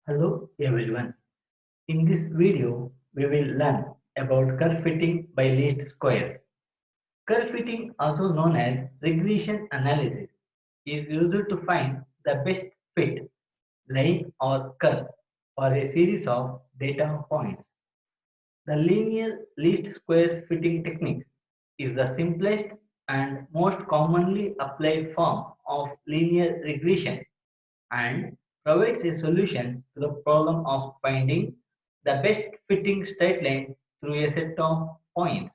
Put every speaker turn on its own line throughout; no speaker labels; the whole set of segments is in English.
Hello everyone. In this video, we will learn about curve fitting by least squares. Curve fitting, also known as regression analysis, is used to find the best fit line or curve for a series of data points. The linear least squares fitting technique is the simplest and most commonly applied form of linear regression and provides a solution to the problem of finding the best fitting straight line through a set of points.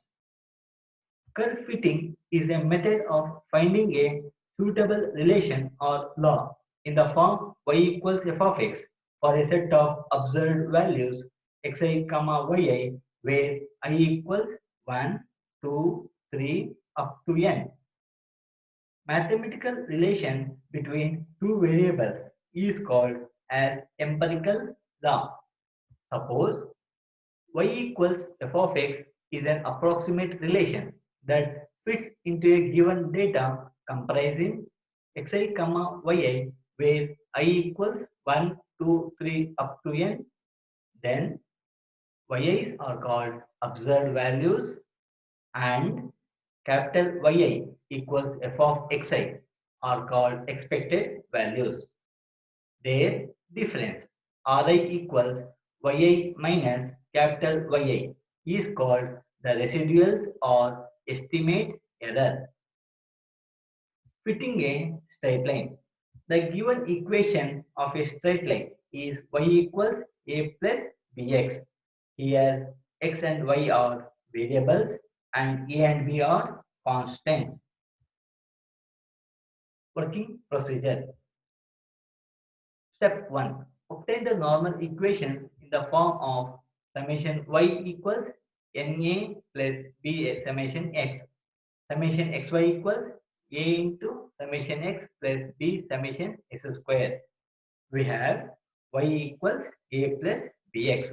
Curve fitting is a method of finding a suitable relation or law in the form y equals f of x for a set of observed values xi, yi where I equals 1, 2, 3 up to n. Mathematical relation between two variables is called as empirical law. Suppose y equals f of x is an approximate relation that fits into a given data comprising xi, yi where I equals 1, 2, 3 up to n. Then yi's are called observed values and capital Yi equals f of xi are called expected values. Their difference Ri equals Yi minus capital Yi is called the residuals or estimate error. Fitting a straight line. The given equation of a straight line is y equals a plus bx. Here x and y are variables and a and b are constants. Working procedure. Step 1. Obtain the normal equations in the form of summation y equals na plus b summation x. Summation xy equals a into summation x plus b summation x square. We have y equals a plus bx.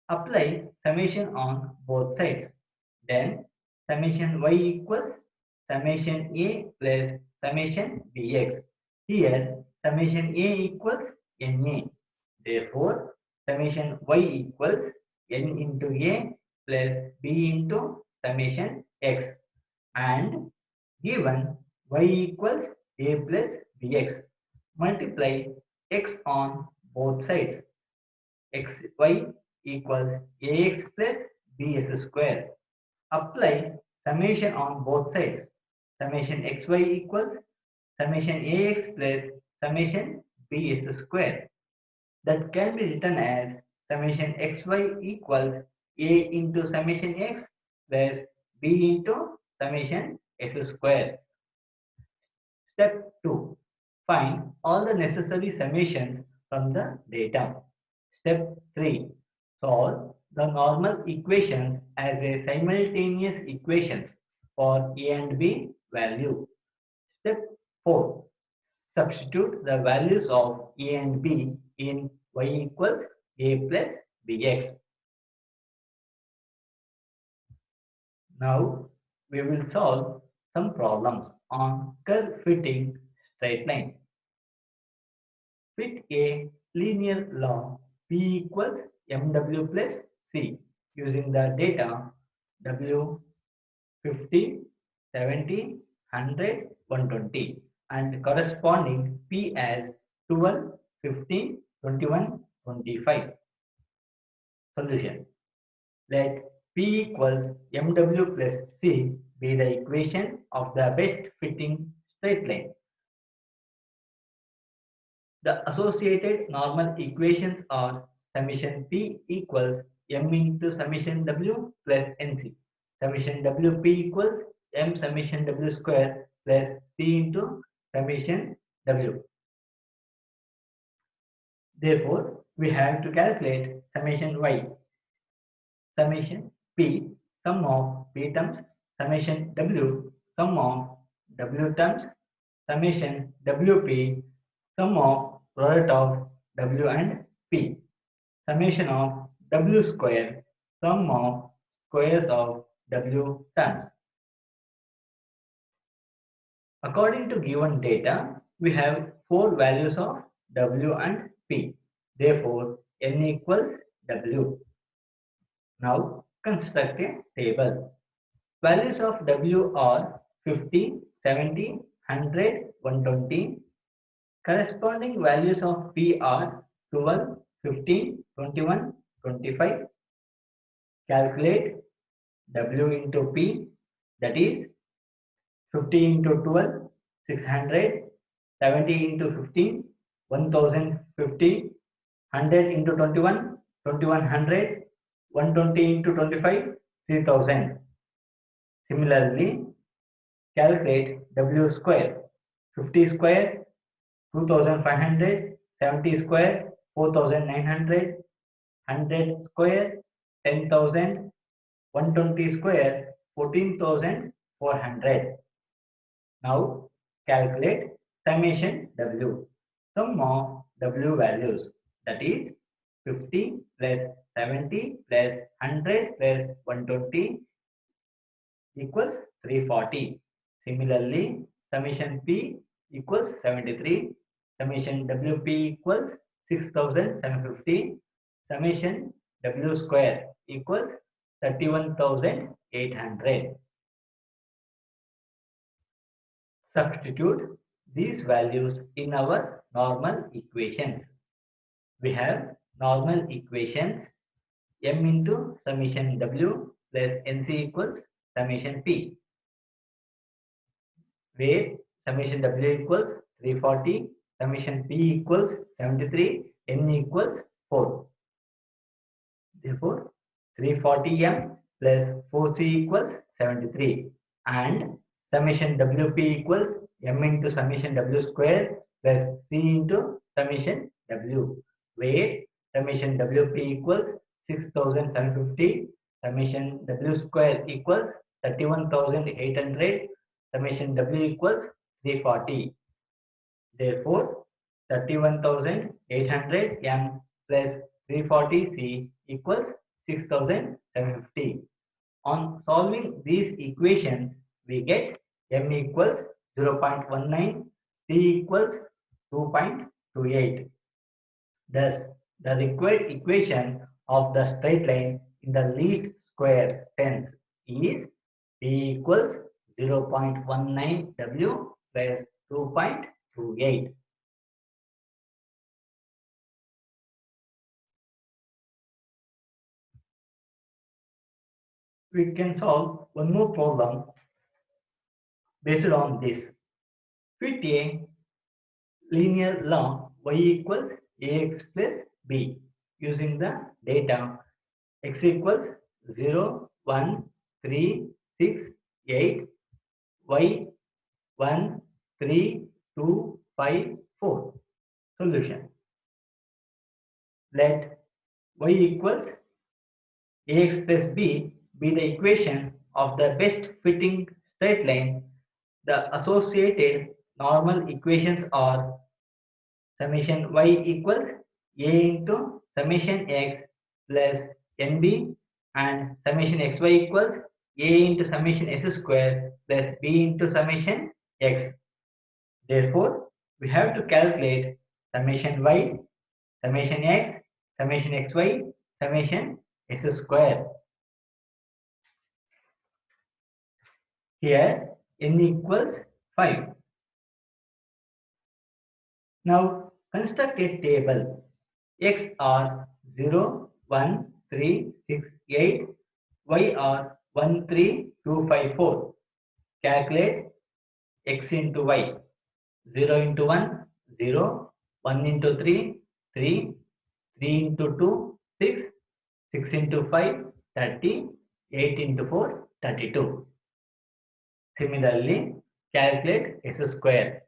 Apply summation on both sides. Then summation y equals summation a plus summation bx. Here summation a equals na. Therefore summation y equals n into a plus b into summation x and given y equals a plus bx. Multiply x on both sides. Xy equals ax plus bs square. Apply summation on both sides. Summation xy equals summation ax plus summation bs square. That can be written as summation xy equals a into summation x plus b into summation s square. Step 2. Find all the necessary summations from the data. Step 3. Solve the normal equations as a simultaneous equations for a and b value. Step 4. Substitute the values of a and b in y equals a plus bx. Now we will solve some problems on curve fitting straight line. Fit a linear law P equals mw plus c using the data w 50, 70, 100, 120 and corresponding P as 12, 15, 21, 25. Solution. Let P equals mw plus c be the equation of the best fitting straight line. The associated normal equations are summation P equals m into summation w plus nc. Summation wp equals m summation w square plus c into summation w. Therefore, we have to calculate summation y. Summation p, sum of p terms, summation w, sum of w terms, summation wp, sum of product of w and p, summation of w square, sum of squares of w terms. According to given data, we have four values of w and p. Therefore, N equals W. Now, construct a table. Values of W are 50, 70, 100, 120. Corresponding values of P are 12, 15, 21, 25. Calculate W into P, that is 50 into 12, 600, 70 into 15, 1050, 100 into 21, 2100, 120 into 25, 3000. Similarly, calculate W square, 50 square, 2500, 70 square, 4900, 100 square, 10,000, 120 square, 14,400. Now calculate summation W. Sum of W values, that is 50 plus 70 plus 100 plus 120 equals 340. Similarly, summation P equals 73. Summation WP equals 6750. Summation W square equals 31,800. Substitute these values in our normal equations. We have normal equations m into summation W plus NC equals summation P, where summation W equals 340, summation P equals 73, N equals 4. Therefore, 340m plus 4c equals 73, and summation WP equals m into summation W square plus c into summation W, where summation WP equals 6750, summation W square equals 31,800, summation W equals 340. Therefore, 31,800 m plus 340c equals 6,750. On solving these equations, we get m equals 0.19, c equals 2.28. Thus, the required equation of the straight line in the least square sense is p equals 0.19 w plus 2.28. We can solve one more problem based on this. Fit a linear law y equals ax plus b using the data x equals 0, 1, 3, 6, 8, y 1, 3, 2, 5, 4. Solution. Let y equals ax plus b be the equation of the best fitting straight line. The associated normal equations are summation y equals a into summation x plus nb, and summation xy equals a into summation s square plus b into summation x. Therefore, we have to calculate summation y, summation x, summation xy, summation s square. Here n equals 5. Now construct a table. X are 0, 1, 3, 6, 8. Y are 1, 3, 2, 5, 4. Calculate x into y. 0 into 1, 0. 1 into 3, 3. 3 into 2, 6. 6 into 5, 30. 8 into 4, 32. Similarly, calculate s square.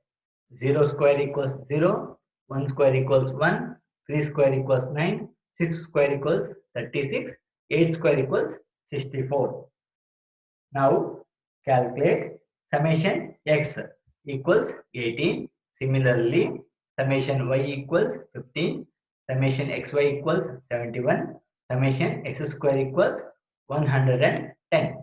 0 square equals 0, 1 square equals 1, 3 square equals 9, 6 square equals 36, 8 square equals 64. Now calculate summation x equals 18. Similarly, summation y equals 15, summation xy equals 71, summation x square equals 110.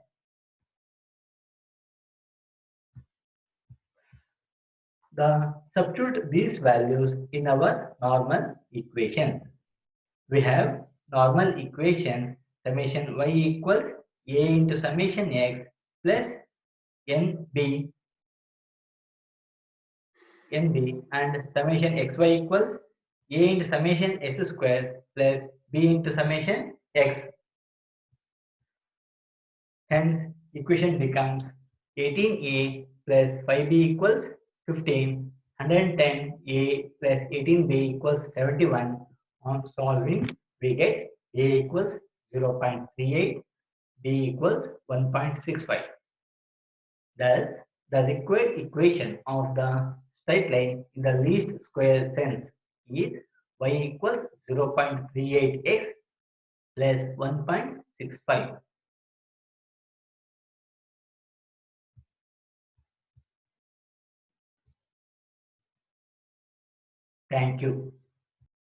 Substitute these values in our normal equations. We have normal equations summation y equals a into summation x plus nb and summation xy equals a into summation s square plus b into summation x. Hence, equation becomes 18a plus 5b equals 15, 110a plus 18b equals 71. On solving, we get a equals 0.38, b equals 1.65. Thus, the required equation of the straight line in the least square sense is y equals 0.38x plus 1.65. Thank you.